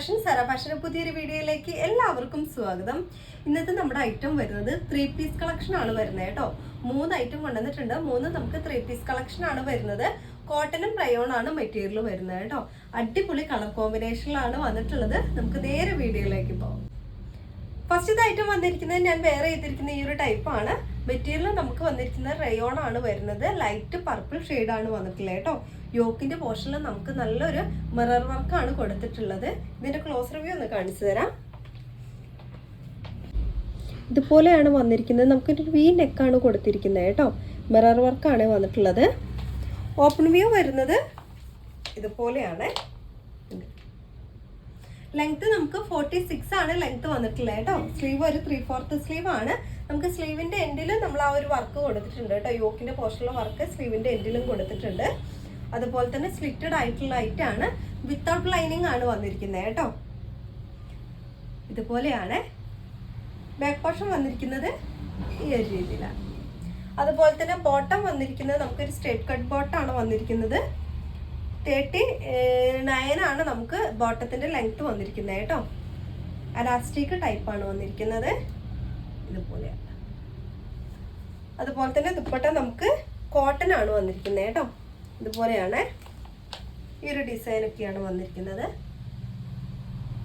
സര fashion പുതിയൊരു വീഡിയോയിലേക്ക് എല്ലാവർക്കും സ്വാഗതം. ഇന്നത്തെ നമ്മുടെ ഐറ്റം വരുന്നത് 3 പീസ് കളക്ഷൻ ആണ് വരുന്നത് കേട്ടോ. 3 ഐറ്റം കൊണ്ടുവന്നിട്ടുണ്ട്. 3 നമുക്ക് 3 പീസ് കളക്ഷൻ ആണ് വരുന്നത്. കോട്ടനും റയോൺ ആണ് മെറ്റീരിയൽ വരുന്നത് കേട്ടോ. അടിപൊളി കളർ കോമ്പിനേഷനിലാണ് വന്നിട്ടുള്ളത്. നമുക്ക് നേരെ വീഡിയോയിലേക്ക് പോകാം. ഫസ്റ്റ് ഐറ്റം വന്നിരിക്കുന്നത് ഞാൻ വേറെ ചെയ്തിരിക്കുന്ന ഈ ഒരു ടൈപ്പാണ്. മെറ്റീരിയൽ നമുക്ക് വന്നിരിക്കുന്നത് റയോൺ ആണ് വരുന്നത്. ലൈറ്റ് പർപ്പിൾ ഷെയ്ഡാണ് വന്നിട്ടുള്ളത് കേട്ടോ. യോക്കിന്റെ പോർഷനിൽ നമുക്ക് നല്ലൊരു മിറർ വർക്കാണ് കൊടുത്തിട്ടുള്ളത്. ഇതിന്റെ ക്ലോസ് റിവ്യൂ ഒന്ന് കാണിച്ചു തരാം. ഇതുപോലെയാണ് വന്നിരിക്കുന്നത്. നമുക്കൊരു വി നെക്കാണ് കൊടുത്തിരിക്കുന്നത് കേട്ടോ. മിറർ വർക്കാണ് വന്നിട്ടുള്ളത്. ഓപ്പൺ വ്യൂ വരുന്നത് ഇതുപോലെയാണ്. ലെങ്ത് നമുക്ക് 46 ആണ് ലെങ്ത് വന്നിട്ടുള്ളത് കേട്ടോ. സ്ലീവ് ഒരു 3/4 സ്ലീവ് ആണ്. നമുക്ക് സ്ലീവിന്റെ എൻഡിൽ നമ്മൾ ആ ഒരു വർക്ക് കൊടുത്തിട്ടുണ്ട് കേട്ടോ. യോക്കിന്റെ പോർഷനിലെ വർക്ക് സ്ലീവിന്റെ എൻഡിലും കൊടുത്തിട്ടുണ്ട്. അതുപോലെ തന്നെ സ്ലിറ്റഡ് ആയിട്ടുള്ള ഐറ്റാണ്. വിത്തൗട്ട് ലൈനിങ് ആണ് വന്നിരിക്കുന്നത് കേട്ടോ. ഇതുപോലെയാണ് ബാക്ക് പോർഷൻ വന്നിരിക്കുന്നത്. ഈ ഒരു രീതിയിലാണ്. അതുപോലെ തന്നെ ബോട്ടം വന്നിരിക്കുന്നത് നമുക്കൊരു സ്ട്രേറ്റ് കട്ട് ബോട്ടാണ് വന്നിരിക്കുന്നത്. 39 ആണ് നമുക്ക് ബോട്ടത്തിന്റെ ലെങ്ത് വന്നിരിക്കുന്നത് കേട്ടോ. അലാസ്റ്റിക് ടൈപ്പാണ് വന്നിരിക്കുന്നത്. ഇതുപോലെയാണ്. അതുപോലെ തന്നെ ദുപ്പട്ട നമുക്ക് കോട്ടൺ ആണ് വന്നിരിക്കുന്നത് കേട്ടോ. ഇതുപോലെയാണ്. ഈ ഒരു ഡിസൈനൊക്കെയാണ് വന്നിരിക്കുന്നത്.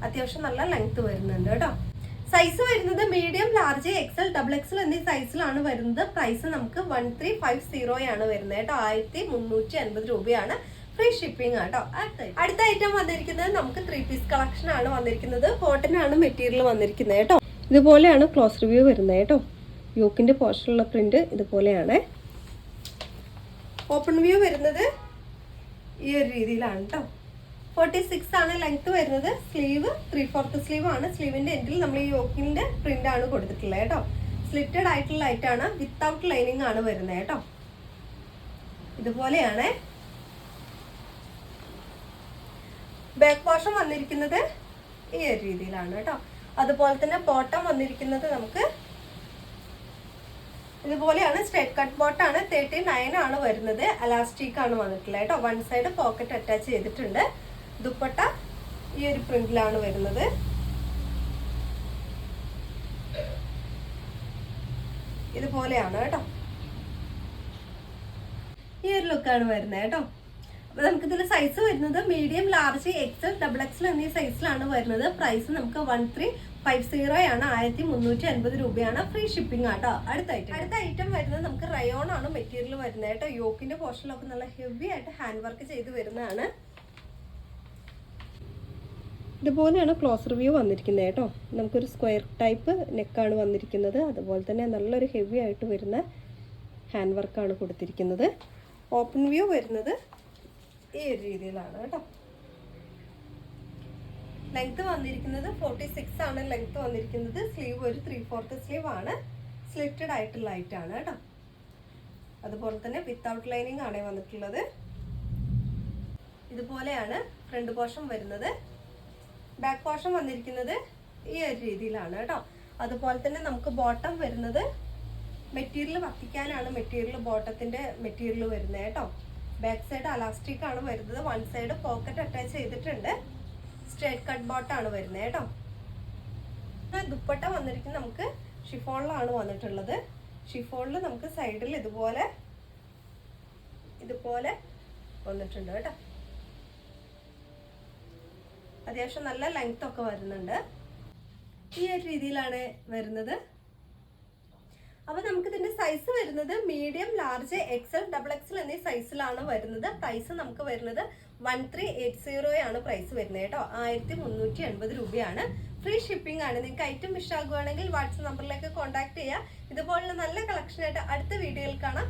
അത്യാവശ്യം നല്ല ലെങ്ത് വരുന്നുണ്ട് കേട്ടോ. സൈസ് വരുന്നത് മീഡിയം, ലാർജ്, എക്സൽ, XXL എന്നീ സൈസിലാണ് വരുന്നത്. പ്രൈസ് നമുക്ക് 1350 ആണ് വരുന്നത് കേട്ടോ. 1350 രൂപയാണ്. ഫ്രീ ഷിപ്പിംഗ് ആട്ടോ. അടുത്ത ഐറ്റം വന്നിരിക്കുന്നത് നമുക്ക് 3 പീസ് കളക്ഷൻ ആണ് വന്നിരിക്കുന്നത്. കോട്ടൺ ആണ് മെറ്റീരിയൽ വന്നിരിക്കുന്നത് കേട്ടോ. ഇതുപോലെയാണ് ക്ലോസ് റിവ്യൂ വരുന്നത് കേട്ടോ. യോക്കിന്റെ പോർഷനിലുള്ള പ്രിന്റ് ഇതുപോലെയാണ്. ഓപ്പൺ വ്യൂ വരുന്നത് ഈ ഒരു രീതിയിലാണ് കേട്ടോ. 46 ആണ് ലെങ്ത് വരുന്നത്. സ്ലീവ് 3/4 സ്ലീവ് ആണ്. സ്ലീവിന്റെ എൻഡിൽ നമ്മൾ ഈ യോക്കിന്റെ പ്രിന്റ് ആണ് കൊടുത്തിട്ടുള്ളത് കേട്ടോ. സ്ലിറ്റഡ് ആയിട്ടുള്ള ലൈറ്റാണ്. വിത്തൗട്ട് ലൈനിങ് ആണ് വരുന്നത് കേട്ടോ. ഇതുപോലെയാണ്. ബാക്ക് പോർഷൻ വന്നിരിക്കുന്നത് ഈ ഒരു രീതിയിലാണ് കേട്ടോ. അതുപോലെ തന്നെ ബോട്ടം വന്നിരിക്കുന്നത് നമുക്ക് ഇതുപോലെയാണ്. സ്ട്രേറ്റ് കട്ട് ബോട്ടാണ്. 39 ആണ് വരുന്നത്. അലാസ്റ്റിക് ആണ് വന്നിട്ടുള്ളത് കേട്ടോ. വൺ സൈഡ് പോക്കറ്റ് അറ്റാച്ച് ചെയ്തിട്ടുണ്ട്. ദുപ്പട്ട ഈ ഒരു പ്രിന്റിലാണ് വരുന്നത്. ഇതുപോലെയാണ് കേട്ടോ. ഈ ഒരു ലുക്കാണ് വരുന്നത് കേട്ടോ. അപ്പൊ നമുക്കിതിൽ സൈസ് വരുന്നത് മീഡിയം, ലാർജ്, XL, XXL എന്നീ സൈസിലാണ് വരുന്നത്. പ്രൈസ് നമുക്ക് 1350 ആണ്. 1350 രൂപയാണ്. ഫ്രീ ഷിപ്പിംഗ് ആട്ടോ. അടുത്ത ഐറ്റം വരുന്നത് നമുക്ക് റയോൺ ആണ് മെറ്റീരിയൽ വരുന്നത് കേട്ടോ. യോക്കിന്റെ പോർഷനിലൊക്കെ നല്ല ഹെവി ആയിട്ട് ഹാൻഡ് വർക്ക് ചെയ്ത് വരുന്നതാണ്. ഇതുപോലെയാണ് ക്ലോസ് റിവ്യൂ വന്നിരിക്കുന്നത് കേട്ടോ. നമുക്കൊരു സ്ക്വയർ ടൈപ്പ് നെക്കാണ് വന്നിരിക്കുന്നത്. അതുപോലെ തന്നെ നല്ലൊരു ഹെവി ആയിട്ട് വരുന്ന ഹാൻഡ് വർക്കാണ് കൊടുത്തിരിക്കുന്നത്. ഓപ്പൺ വ്യൂ വരുന്നത് ഈ ഒരു രീതിയിലാണ് കേട്ടോ. ലെങ്ത് വന്നിരിക്കുന്നത് 46 ആണ് ലെങ്ത് വന്നിരിക്കുന്നത്. സ്ലീവ് ഒരു 3/4 സ്ലീവ് ആണ്. സ്ലിറ്റഡ് ആയിട്ടുള്ള ലൈറ്റാണ് കേട്ടോ. അതുപോലെ തന്നെ വിത്തൗട്ട് ലൈനിങ് ആണ് വന്നിട്ടുള്ളത്. ഇതുപോലെയാണ് ഫ്രണ്ട് പോർഷൻ വരുന്നത്. ബാക്ക് പോർഷൻ വന്നിരിക്കുന്നത് ഈ ഒരു രീതിയിലാണ് കേട്ടോ. അതുപോലെ തന്നെ നമുക്ക് ബോട്ടം വരുന്നത് മെറ്റീരിയൽ വത്തിക്കാനാണ് മെറ്റീരിയൽ ബോട്ടത്തിന്റെ മെറ്റീരിയൽ വരുന്നത് കേട്ടോ. ബാക്ക് സൈഡ് അലാസ്റ്റിക് ആണ് വരുന്നത്. വൺ സൈഡ് പോക്കറ്റ് അറ്റാച്ച് ചെയ്തിട്ടുണ്ട്. സ്ട്രേറ്റ് കട്ട് ബോട്ടാണ് വരുന്നത് കേട്ടോ. ദുപ്പട്ട വന്നിരിക്കുന്നത് നമുക്ക് ഷിഫോണിലാണ് വന്നിട്ടുള്ളത്. ഷിഫോണിൽ നമുക്ക് സൈഡിൽ ഇതുപോലെ വന്നിട്ടുണ്ട് കേട്ടോ. അത്യാവശ്യം നല്ല ലെങ്ത് ഒക്കെ വരുന്നുണ്ട്. ഈ ഒരു രീതിയിലാണ് വരുന്നത്. അപ്പൊ നമുക്ക് ഇതിന്റെ സൈസ് വരുന്നത് മീഡിയം, ലാർജ്, XL, XXL എന്നീ സൈസിലാണ് വരുന്നത്. പ്രൈസ് നമുക്ക് വരുന്നത് 1380 ആണ് പ്രൈസ് വരുന്നത് കേട്ടോ. 1380 രൂപയാണ്. ഫ്രീ ഷിപ്പിംഗ് ആണ്. നിങ്ങൾക്ക് ഐറ്റം ഇഷ്ടമാകുകയാണെങ്കിൽ വാട്സ്ആപ്പ് നമ്പറിലേക്ക് കോൺടാക്ട് ചെയ്യുക. ഇതുപോലുള്ള നല്ല കളക്ഷൻ ആയിട്ട് അടുത്ത വീഡിയോയിൽ കാണാം.